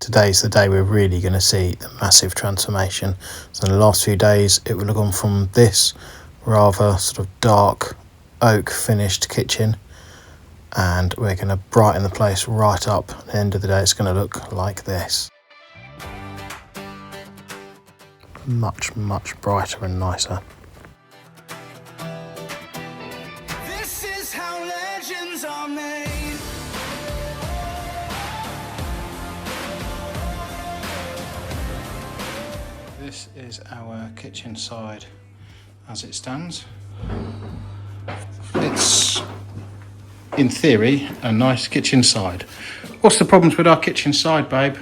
today's the day we're really going to see the massive transformation. So in the last few days it will have gone from this rather sort of dark oak finished kitchen, and we're going to brighten the place right up. At the end of the day it's going to look like this. Much brighter and nicer. This is how legends are made. This is our kitchen side as it stands. It's, in theory, a nice kitchen side. What's the problems with our kitchen side, babe?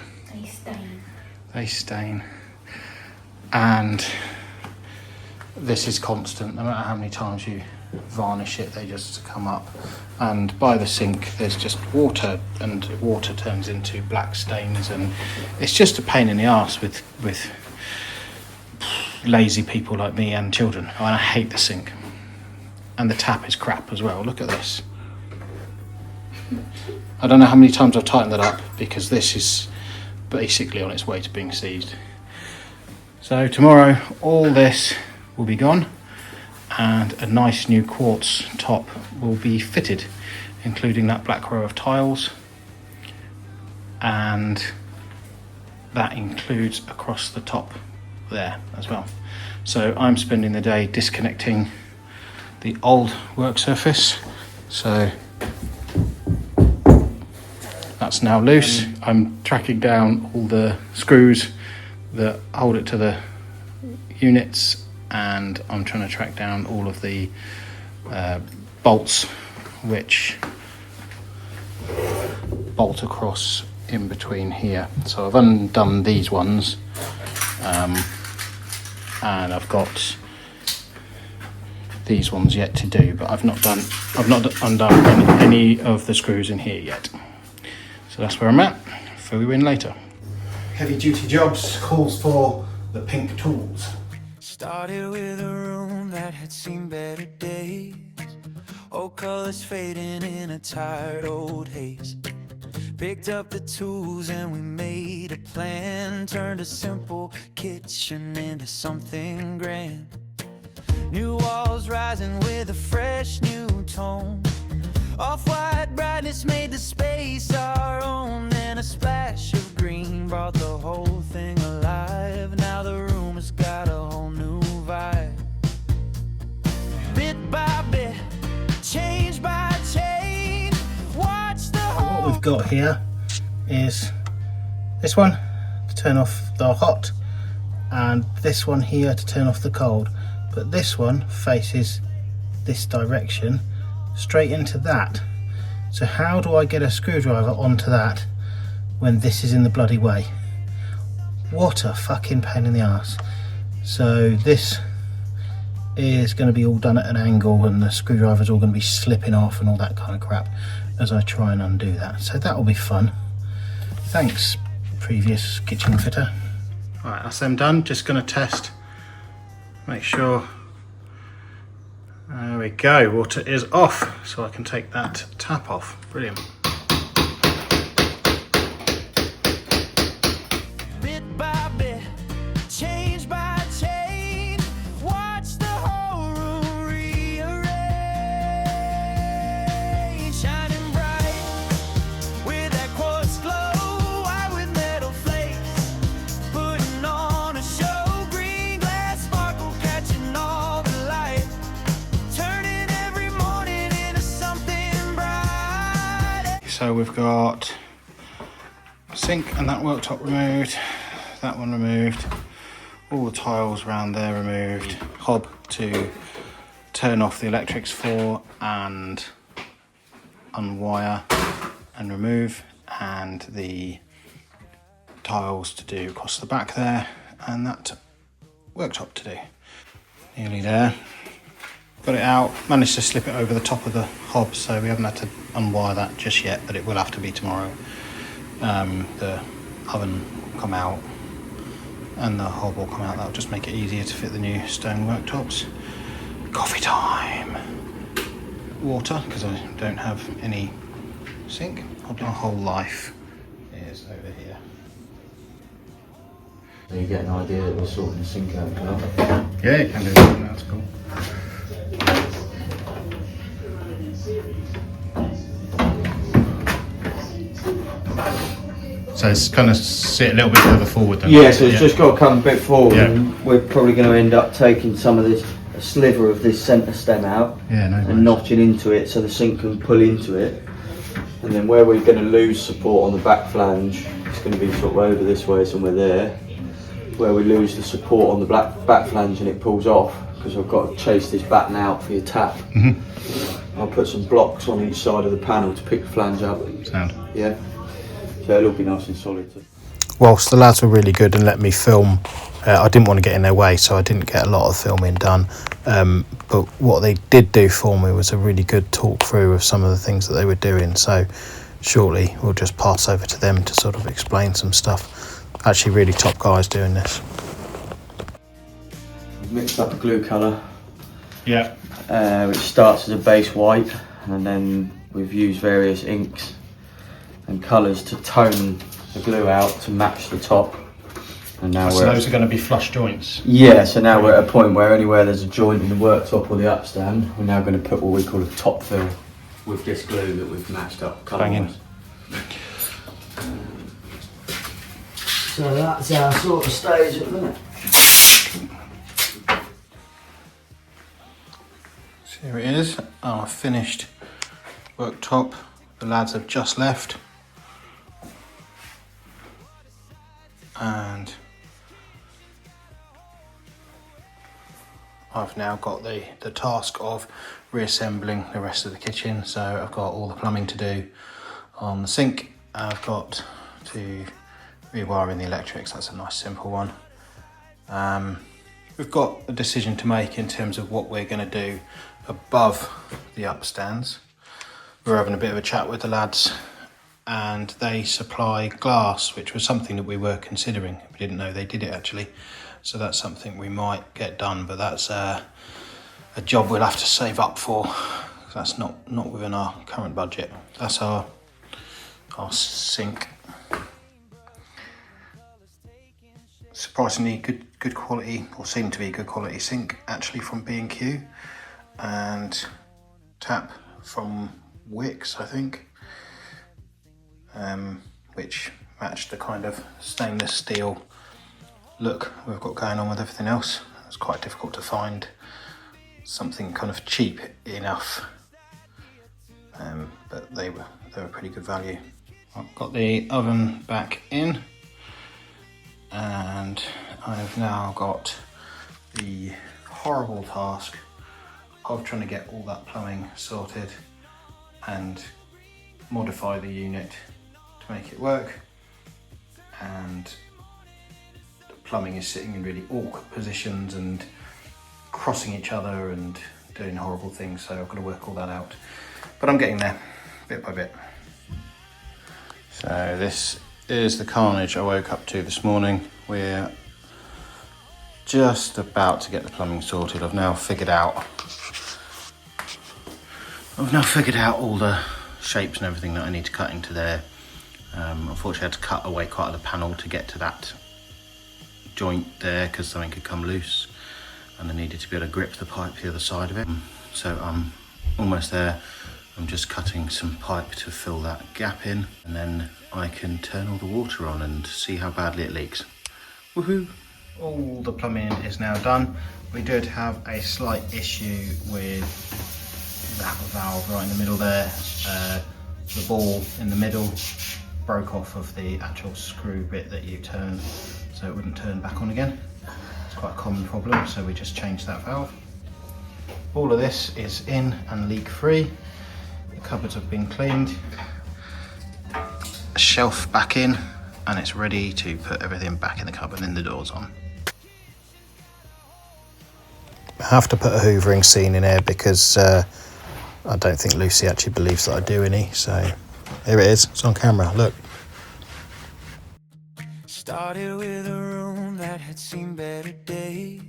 They stain. And this is constant. No matter how many times you varnish it, they just come up. And by the sink there's just water, and water turns into black stains, and it's just a pain in the arse with lazy people like me and children. And I hate the sink. And the tap is crap as well. Look at this. I don't know how many times I've tightened that up, because this is basically on its way to being seized. So tomorrow all this will be gone and a nice new quartz top will be fitted, including that black row of tiles, and that includes across the top there as well. So I'm spending the day disconnecting the old work surface, so that's now loose. I'm tracking down all the screws that hold it to the units, and I'm trying to track down all of the bolts which bolt across in between here. So I've undone these ones, and I've got these ones yet to do, but I've not undone any of the screws in here yet. So that's where I'm at. Fill you in later. Heavy duty jobs calls for the pink tools. Started with a room that had seen better days. Old colors fading in a tired old haze. Picked up the tools and we made a plan. Turned a simple kitchen into something grand. New walls rising with a fresh new tone. Off-white brightness made the space our own. And a splash of green brought the whole thing alive. Now the room has got a whole new vibe. Bit by bit, change by change. Watch the whole... What we've got here is this one to turn off the hot, and this one here to turn off the cold. But this one faces this direction straight into that. So how do I get a screwdriver onto that when this is in the bloody way? What a fucking pain in the ass. So this is going to be all done at an angle, and the screwdriver's all going to be slipping off and all that kind of crap as I try and undo that. So that will be fun. Thanks, previous kitchen fitter. Alright, that's them done. Just going to test, make sure. There we go, water is off, so I can take that tap off. Brilliant. Bit by bit, change by change. Watch the whole room rearrange. Shining bright with that quartz glow, white with metal flakes, putting on a show. Green glass sparkle catching all the light, turning every morning into something bright. So we've got sink and that worktop removed, that one removed, all the tiles around there removed, hob to turn off the electrics for and unwire and remove, and the tiles to do across the back there, and that worktop to do. Nearly there. Got it out, managed to slip it over the top of the hob, so we haven't had to unwire that just yet, but it will have to be tomorrow. The oven will come out and the hob will come out. That'll just make it easier to fit the new stone worktops. Coffee time. Water, because I don't have any sink. My whole life is over here. So you get an idea that we're sorting the sink out as well. Yeah, you can do that. That's cool. So it's kind of sit a little bit further forward than Yeah, that, so it's yeah. just got to come a bit forward. Yeah. And we're probably going to end up taking some of this, a sliver of this centre stem out, Yeah, no and worries. notching into it so the sink can pull into it. And then where we're going to lose support on the back flange, it's going to be sort of over this way, somewhere there. Where we lose the support on the back flange and it pulls off, because I've got to chase this batten out for your tap. I'll put some blocks on each side of the panel to pick the flange up. Sound. Yeah. So it'll be nice and solid. Whilst the lads were really good and let me film, I didn't want to get in their way, so I didn't get a lot of filming done. But what they did do for me was a really good talk through of some of the things that they were doing. So shortly we'll just pass over to them to sort of explain some stuff. Actually really top guys doing this. We've mixed up a glue colour, Yeah. which starts as a base white, and then we've used various inks and colours to tone the glue out to match the top. And now So those are going to be flush joints. yeah, so now we're at a point where anywhere there's a joint in the worktop or the upstand, we're now going to put what we call a top fill with this glue that we've matched up Banging. colour-wise. So that's our sort of stage at the minute. So here it is, our finished worktop. The lads have just left. And I've now got the task of reassembling the rest of the kitchen. So I've got all the plumbing to do on the sink. I've got to rewiring the electrics. That's a nice simple one. We've got a decision to make in terms of what we're going to do above the upstands. We're having a bit of a chat with the lads, and they supply glass, which was something that we were considering. We didn't know they did it actually, so that's something we might get done, but that's a job we'll have to save up for. That's not within our current budget. That's our sink. Surprisingly good quality, or seemed to be good quality sink actually, from B&Q, and tap from Wicks, I think. Which matched the kind of stainless steel look we've got going on with everything else. It's quite difficult to find something kind of cheap enough, but they were pretty good value. I've got the oven back in, and I've now got the horrible task of trying to get all that plumbing sorted and modify the unit to make it work, and the plumbing is sitting in really awkward positions and crossing each other and doing horrible things, so I've got to work all that out, but I'm getting there bit by bit. So this is the carnage I woke up to this morning. We're just about to get the plumbing sorted. I've now figured out all the shapes and everything that I need to cut into there. Unfortunately I had to cut away quite a lot of panel to get to that joint there, because something could come loose and I needed to be able to grip the pipe the other side of it. So I'm almost there. I'm just cutting some pipe to fill that gap in, and then I can turn all the water on and see how badly it leaks. Woohoo! All the plumbing is now done. We did have a slight issue with that valve right in the middle there. The ball in the middle broke off of the actual screw bit that you turn, so it wouldn't turn back on again. It's quite a common problem, so we just changed that valve. All of this is in and leak free. The cupboards have been cleaned. A shelf back in, and it's ready to put everything back in the cupboard and the doors on. I have to put a hoovering scene in here because I don't think Lucy actually believes that I do any, so here it is, it's on camera, look. Started with a room that had seen better days.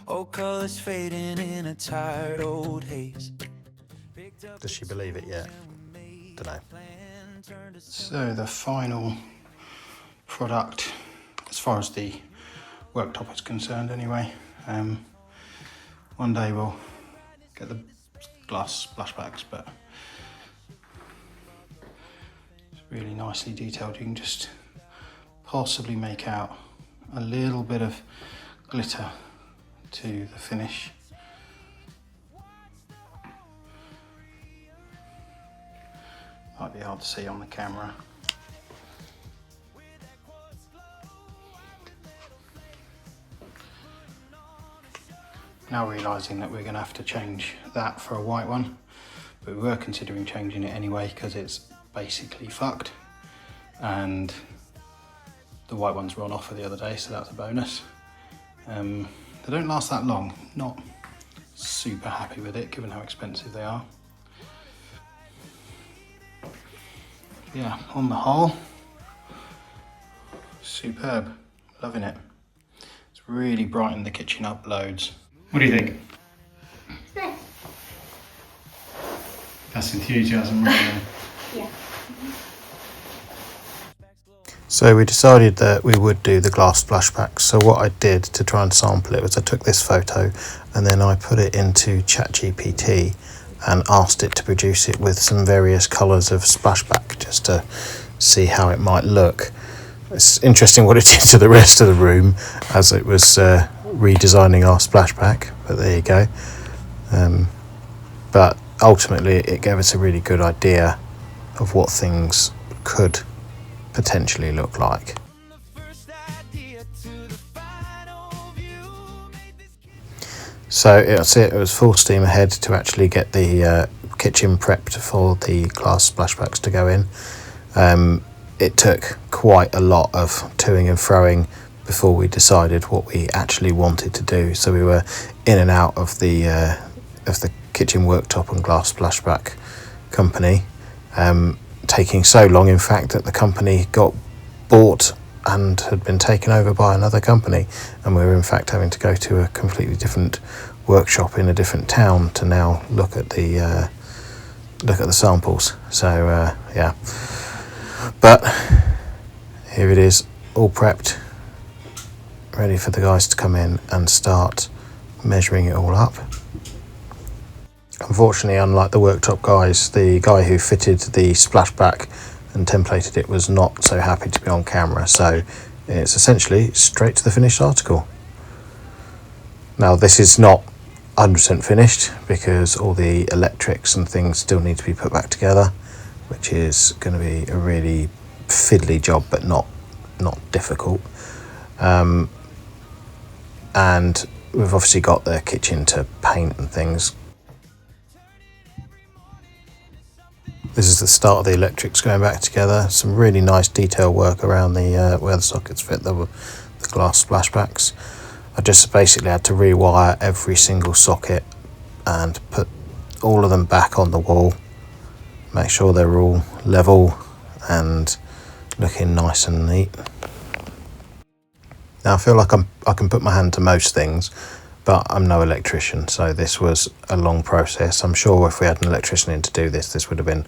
Old colors fading in a tired old haze. Does she believe it yet? Don't know. So the final product, as far as the worktop is concerned anyway. One day we'll get the glass splashbacks, but it's really nicely detailed. You can just possibly make out a little bit of glitter to the finish. Might be hard to see on the camera. Now realising that we're going to have to change that for a white one, but we were considering changing it anyway because it's basically fucked, and the white ones were on offer the other day, so that's a bonus. They don't last that long. Not super happy with it given how expensive they are. Yeah, on the whole, superb. Loving it. It's really brightened the kitchen up loads. What do you think? Nice. That's enthusiasm, really. Yeah. So we decided that we would do the glass splashbacks. So what I did to try and sample it was I took this photo and then I put it into ChatGPT and asked it to produce it with some various colours of splashback just to see how it might look. It's interesting what it did to the rest of the room as it was redesigning our splashback, but there you go. But ultimately it gave us a really good idea of what things could potentially look like. So that's it, it was full steam ahead to actually get the kitchen prepped for the glass splashbacks to go in. It took quite a lot of toing and froing before we decided what we actually wanted to do. So we were in and out of the kitchen worktop and glass splashback company, taking so long in fact that the company got bought and had been taken over by another company, and we were in fact having to go to a completely different workshop in a different town to now look at the samples. So yeah, but here it is, all prepped, ready for the guys to come in and start measuring it all up. Unfortunately, unlike the worktop guys, the guy who fitted the splashback and templated it was not so happy to be on camera, so it's essentially straight to the finished article. Now this is not 100% finished because all the electrics and things still need to be put back together, which is going to be a really fiddly job, but not difficult. And we've obviously got the kitchen to paint and things. This is the start of the electrics going back together. Some really nice detail work around the where the sockets fit the glass splashbacks. I just basically had to rewire every single socket and put all of them back on the wall. Make sure they're all level and looking nice and neat. Now I feel like I can put my hand to most things, but I'm no electrician, so this was a long process. I'm sure if we had an electrician in to do this, this would have been,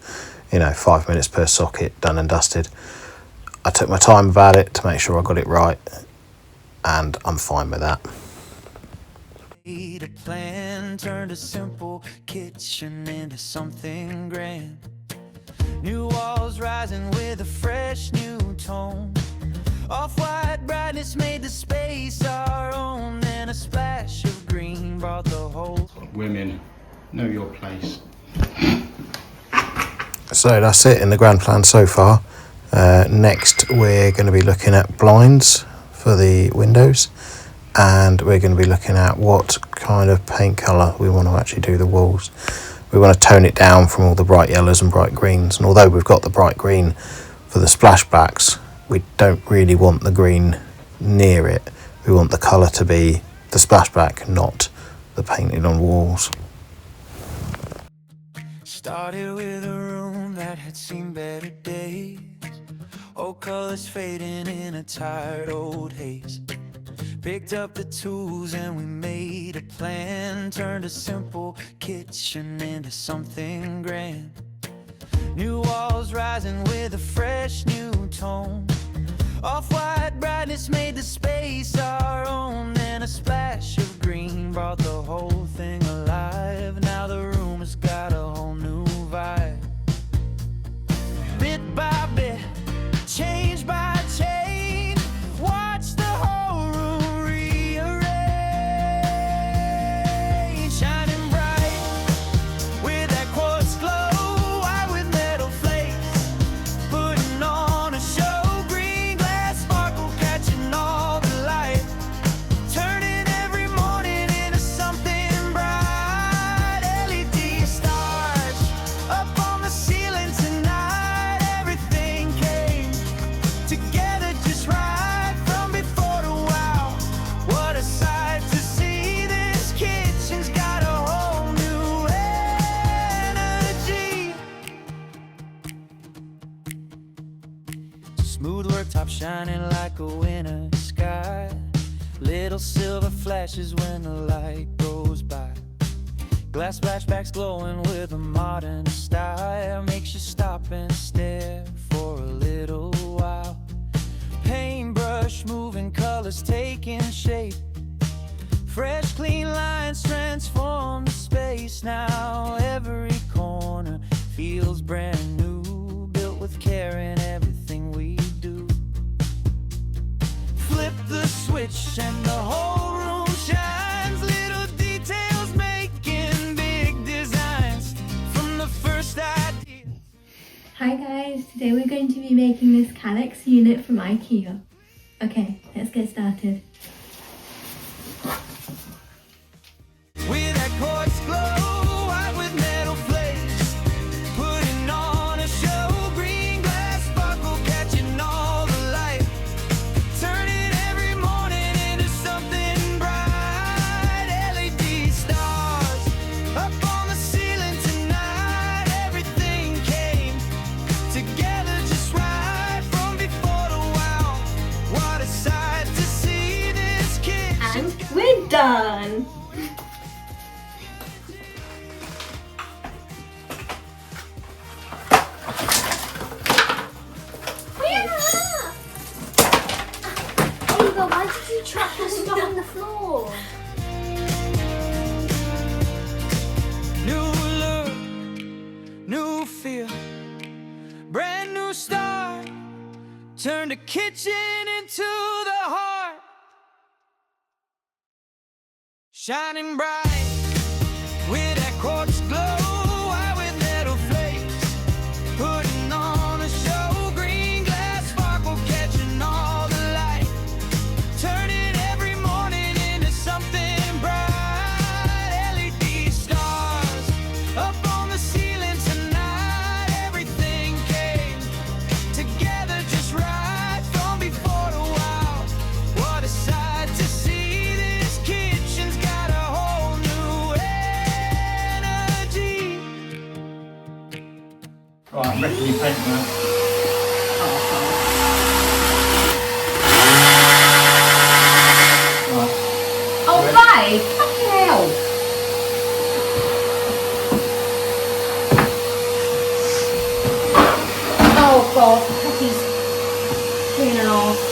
5 minutes per socket, done and dusted. I took my time about it to make sure I got it right, and I'm fine with that. Made a plan, turned a simple kitchen into something grand. New walls rising with a fresh new tone. Off-white brightness made the space our own, and a splash of green brought the whole. Women, know your place. So that's it in the grand plan so far. Next we're going to be looking at blinds for the windows, and we're going to be looking at what kind of paint colour we want to actually do the walls. We want to tone it down from all the bright yellows and bright greens, and although we've got the bright green for the splashbacks, we don't really want the green near it. We want the colour to be the splashback, not the painted on walls. Started with a room that had seen better days. Old colors fading in a tired old haze. Picked up the tools and we made a plan. Turned a simple kitchen into something grand. New walls rising with a fresh new tone. Off-white bright Kindness made the space our own, and a splash of green brought the whole thing alive. Now the room has got a whole new vibe. Bit by bit, change by change, watch the whole room rearrange. Shining bright with that quartz glow, white with metal flakes, putting on a show. Green glass sparkle catching all the light, turning every morning into something bright. LED stars up on the ceiling tonight. Everything came together just right from before to wow. What a sight to see. This kitchen's got a whole new energy. Smooth worktop shining like a winter sky. Little silver flashes when the light goes by. Glass flashbacks glowing with a modern style, makes you stop and stare for a little while. Paintbrush moving, colors taking shape. Fresh clean lines transform the space. Now every corner feels brand new, built with care in everything we do. Flip the switch and the whole room shines. Little details making big designs from the first idea. Hi guys, today we're going to be making this Calyx unit from IKEA. Okay, let's get started. With that quartz glow, white with metal flakes, putting on a show. Green glass sparkle catching all the light, turning every morning into something bright. LED stars up on the ceiling tonight. Everything came together just right from before to wow. What a sight to see. This kitchen. And we're done! Ava, why did you chuck your stuff on the floor? New look, new feel, brand new start. Turn the kitchen into the heart. Shining bright with that quartz glow, white with metal flakes, putting on a show. Green glass sparkle catching all the light, turning every morning into something bright. LED stars up on the ceiling tonight. Everything came together just right from before to wow. What a sight to see. This kitchen's got a whole new energy. Right, I'm ready to paint now. Oh right! Fucking hell! Oh god, Becky's 3.5.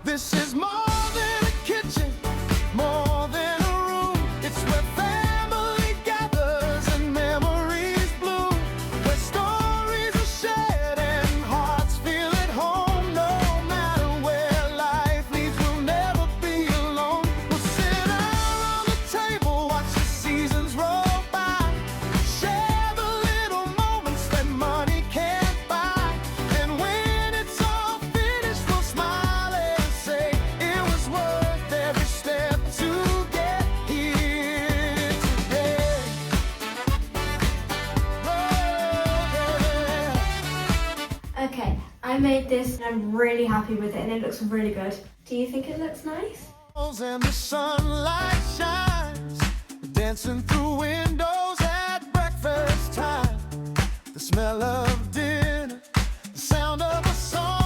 This is more than a kitchen, more than a room. It's where family gathers and memories bloom, where stories are shared and hearts feel at home. No matter where life leads, we'll never be alone. We'll sit around the table, watch the seasons roll by, share the little moments that money can't buy. And when it's all finished, we'll smile I made this and I'm really happy with it and it looks really good. Do you think it looks nice? And the sunlight shines, dancing through windows at breakfast time. The smell of dinner, the sound of a song.